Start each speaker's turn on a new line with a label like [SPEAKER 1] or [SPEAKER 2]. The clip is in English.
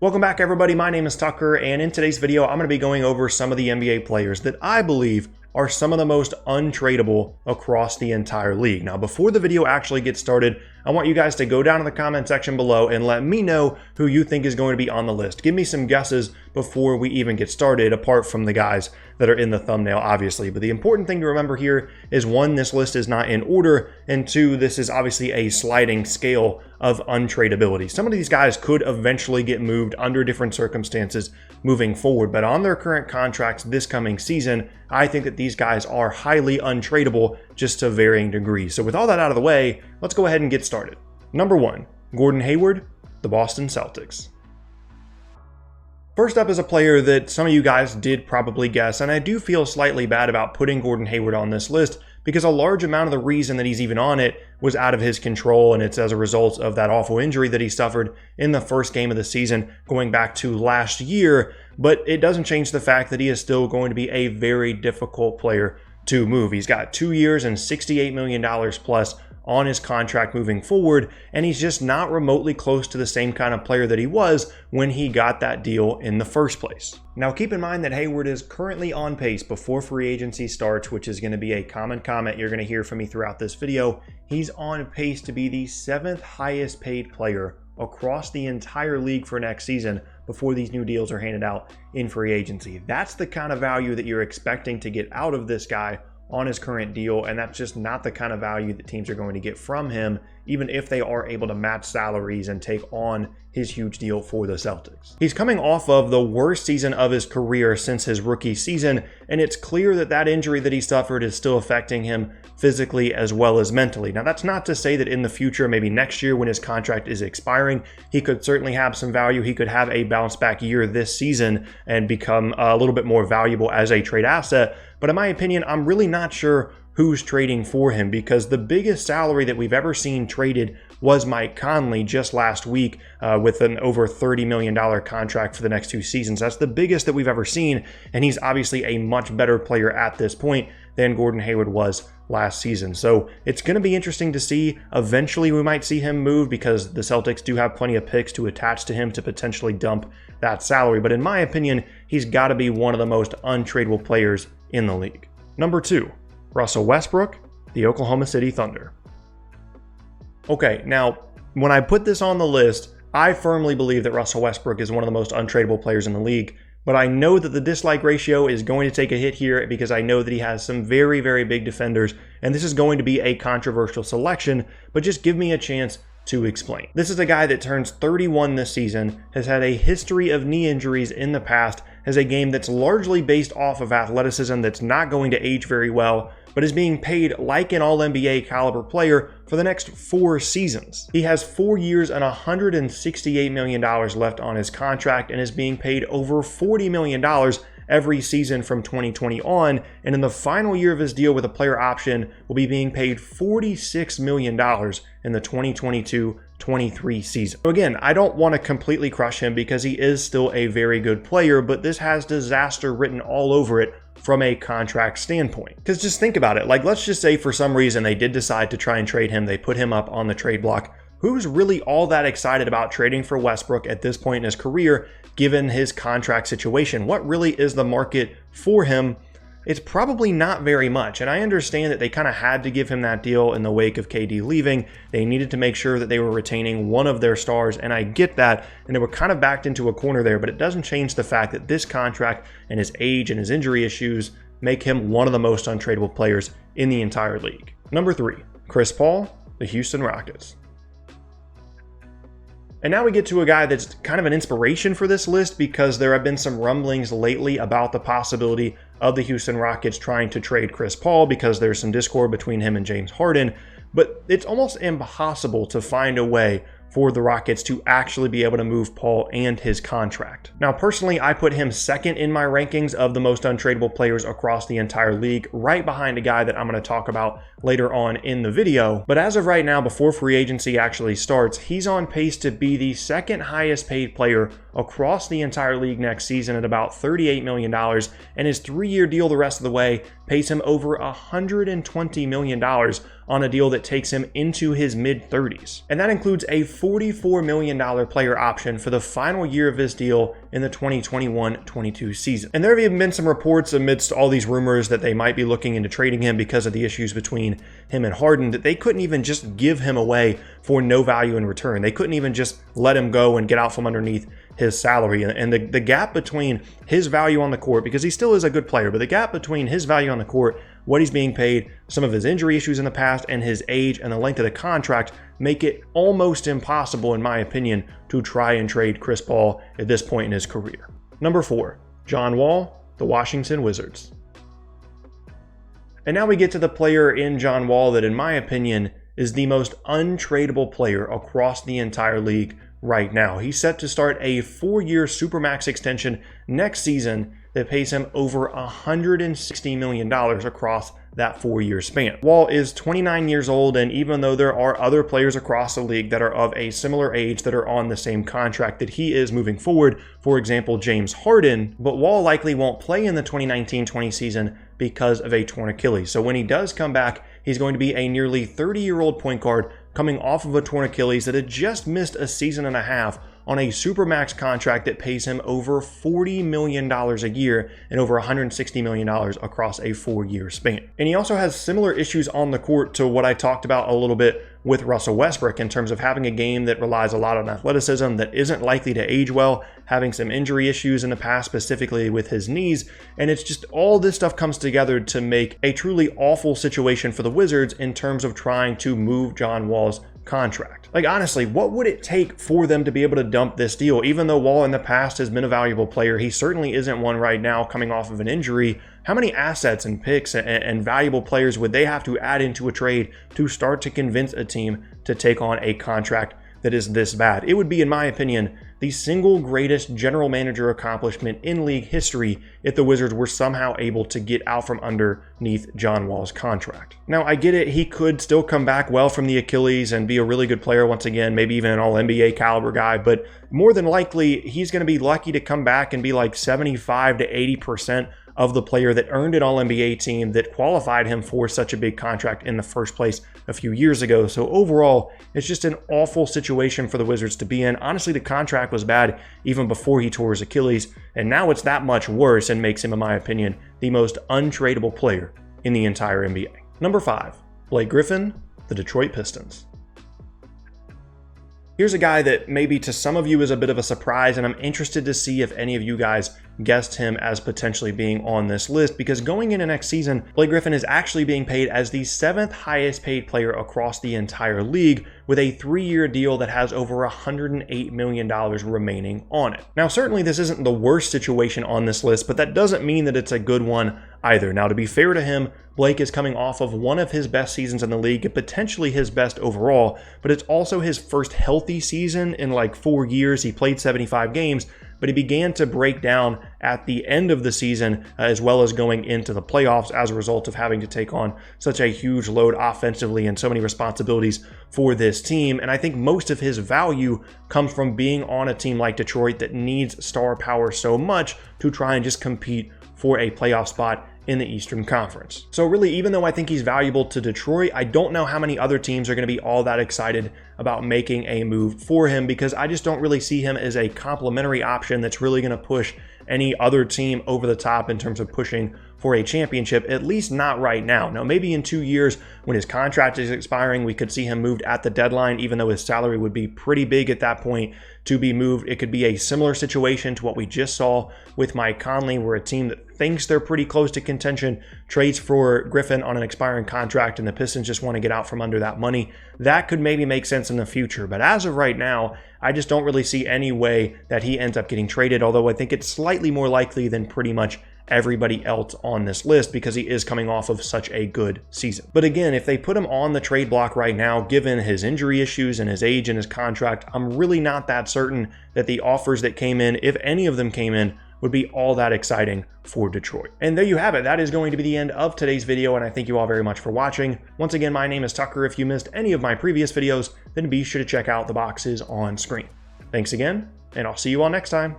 [SPEAKER 1] Welcome back, everybody. My name is Tucker, and in today's video, I'm going to be going over some of the NBA players that I believe are some of the most untradeable across the entire league. Now, before the video actually gets started, I want you guys to go down in the comment section below and let me know who you think is going to be on the list. Give me some guesses before we even get started, apart from the guys that are in the thumbnail, obviously. But the important thing to remember here is, one, this list is not in order, and two, this is obviously a sliding scale of untradeability. Some of these guys could eventually get moved under different circumstances moving forward, but on their current contracts this coming season, I think that these guys are highly untradeable, just to varying degrees. So with all that out of the way, let's go ahead and get started. Number 1, Gordon Hayward, the Boston Celtics. First up is a player that some of you guys did probably guess, and I do feel slightly bad about putting Gordon Hayward on this list because a large amount of the reason that he's even on it was out of his control, and it's as a result of that awful injury that he suffered in the first game of the season going back to last year. But it doesn't change the fact that he is still going to be a very difficult player to move. He's got 2 years and $68 million plus on his contract moving forward, and he's just not remotely close to the same kind of player that he was when he got that deal in the first place. Now, keep in mind that Hayward is currently on pace before free agency starts, which is going to be a common comment you're going to hear from me throughout this video. He's on pace to be the 7th highest paid player across the entire league for next season before these new deals are handed out in free agency. That's the kind of value that you're expecting to get out of this guy on his current deal, and that's just not the kind of value that teams are going to get from him, even if they are able to match salaries and take on his huge deal for the Celtics. He's coming off of the worst season of his career since his rookie season, and it's clear that that injury that he suffered is still affecting him physically as well as mentally. Now, that's not to say that in the future, maybe next year when his contract is expiring, he could certainly have some value. He could have a bounce back year this season and become a little bit more valuable as a trade asset. But in my opinion, I'm really not sure who's trading for him, because the biggest salary that we've ever seen traded was Mike Conley just last week with an over $30 million contract for the next 2 seasons. That's the biggest that we've ever seen, and he's obviously a much better player at this point than Gordon Hayward was last season. So it's going to be interesting to see. Eventually we might see him move because the Celtics do have plenty of picks to attach to him to potentially dump that salary. But in my opinion, he's got to be one of the most untradeable players in the league. Number 2, Russell Westbrook, the Oklahoma City Thunder. Okay, now, when I put this on the list, I firmly believe that Russell Westbrook is one of the most untradeable players in the league, but I know that the dislike ratio is going to take a hit here because I know that he has some very, very big defenders, and this is going to be a controversial selection, but just give me a chance to explain. This is a guy that turns 31 this season, has had a history of knee injuries in the past, has a game that's largely based off of athleticism that's not going to age very well, but is being paid like an all-NBA caliber player for the next 4 seasons. He has 4 years and $168 million left on his contract and is being paid over $40 million every season from 2020 on, and in the final year of his deal with a player option will be being paid $46 million in the 2022-23 season. So again, I don't want to completely crush him because he is still a very good player, but this has disaster written all over it from a contract standpoint. Because just think about it, like, let's just say for some reason they did decide to try and trade him, they put him up on the trade block. Who's really all that excited about trading for Westbrook at this point in his career, given his contract situation? What really is the market for him? It's probably not very much, and I understand that they kind of had to give him that deal in the wake of KD leaving. They needed to make sure that they were retaining one of their stars, and I get that, and they were kind of backed into a corner there, but it doesn't change the fact that this contract and his age and his injury issues make him one of the most untradeable players in the entire league. Number 3, Chris Paul, the Houston Rockets. And now we get to a guy that's kind of an inspiration for this list because there have been some rumblings lately about the possibility of the Houston Rockets trying to trade Chris Paul because there's some discord between him and James Harden, but it's almost impossible to find a way for the Rockets to actually be able to move Paul and his contract. Now, personally, I put him second in my rankings of the most untradeable players across the entire league, right behind a guy that I'm going to talk about later on in the video. But as of right now, before free agency actually starts, he's on pace to be the second highest paid player across the entire league next season at about $38 million, and his 3-year deal the rest of the way pays him over $120 million on a deal that takes him into his mid-30s. And that includes a $44 million player option for the final year of this deal in the 2021-22 season. And there have even been some reports amidst all these rumors that they might be looking into trading him because of the issues between him and Harden, that they couldn't even just give him away for no value in return. They couldn't even just let him go and get out from underneath his salary. And the gap between his value on the court, because he still is a good player, but the gap between his value on the court, what he's being paid, some of his injury issues in the past, and his age and the length of the contract make it almost impossible, in my opinion, to try and trade Chris Paul at this point in his career. Number 4, John Wall, the Washington Wizards. And now we get to the player in John Wall that, in my opinion, is the most untradeable player across the entire league right now. He's set to start a 4-year Supermax extension next season that pays him over $160 million across that 4-year span. Wall is 29 years old, and even though there are other players across the league that are of a similar age that are on the same contract that he is moving forward, for example, James Harden, but Wall likely won't play in the 2019-20 season because of a torn Achilles. So when he does come back, he's going to be a nearly 30-year-old point guard coming off of a torn Achilles that had just missed a season and a half on a Supermax contract that pays him over $40 million a year and over $160 million across a 4-year span. And he also has similar issues on the court to what I talked about a little bit with Russell Westbrook in terms of having a game that relies a lot on athleticism that isn't likely to age well, having some injury issues in the past, specifically with his knees. And it's just all this stuff comes together to make a truly awful situation for the Wizards in terms of trying to move John Wall's contract. Like, honestly, what would it take for them to be able to dump this deal? Even though Wall in the past has been a valuable player, he certainly isn't one right now coming off of an injury. How many assets and picks and valuable players would they have to add into a trade to start to convince a team to take on a contract that is this bad? It would be, in my opinion, the single greatest general manager accomplishment in league history if the Wizards were somehow able to get out from underneath John Wall's contract. Now, I get it, he could still come back well from the Achilles and be a really good player once again, maybe even an all-NBA caliber guy, but more than likely, he's going to be lucky to come back and be like 75 to 80% of the player that earned an all-NBA team that qualified him for such a big contract in the first place a few years ago. So overall, it's just an awful situation for the Wizards to be in. Honestly, the contract was bad even before he tore his Achilles, and now it's that much worse and makes him, in my opinion, the most untradeable player in the entire NBA. Number 5, Blake Griffin, the Detroit Pistons. Here's a guy that maybe to some of you is a bit of a surprise, and I'm interested to see if any of you guys guessed him as potentially being on this list, because going into next season, Blake Griffin is actually being paid as the 7th highest paid player across the entire league with a 3-year deal that has over $108 million remaining on it. Now, certainly this isn't the worst situation on this list, but that doesn't mean that it's a good one either. Now, to be fair to him, Blake is coming off of one of his best seasons in the league, and potentially his best overall, but it's also his first healthy season in like 4 years. He played 75 games, but he began to break down at the end of the season as well as going into the playoffs as a result of having to take on such a huge load offensively and so many responsibilities for this team. And I think most of his value comes from being on a team like Detroit that needs star power so much to try and just compete for a playoff spot in the Eastern Conference. So really, even though I think he's valuable to Detroit, I don't know how many other teams are going to be all that excited about making a move for him, because I just don't really see him as a complementary option that's really going to push any other team over the top in terms of pushing for a championship, at least not right now. Now, maybe in 2 years when his contract is expiring, we could see him moved at the deadline, even though his salary would be pretty big at that point to be moved. It could be a similar situation to what we just saw with Mike Conley, where a team that thinks they're pretty close to contention trades for Griffin on an expiring contract, and the Pistons just want to get out from under that money. That could maybe make sense in the future, but as of right now, I just don't really see any way that he ends up getting traded, although I think it's slightly more likely than pretty much everybody else on this list because he is coming off of such a good season. But again, if they put him on the trade block right now, given his injury issues and his age and his contract, I'm really not that certain that the offers that came in, if any of them came in, would be all that exciting for Detroit. And there you have it. That is going to be the end of today's video, and I thank you all very much for watching. Once again, my name is Tucker. If you missed any of my previous videos, then be sure to check out the boxes on screen. Thanks again, and I'll see you all next time.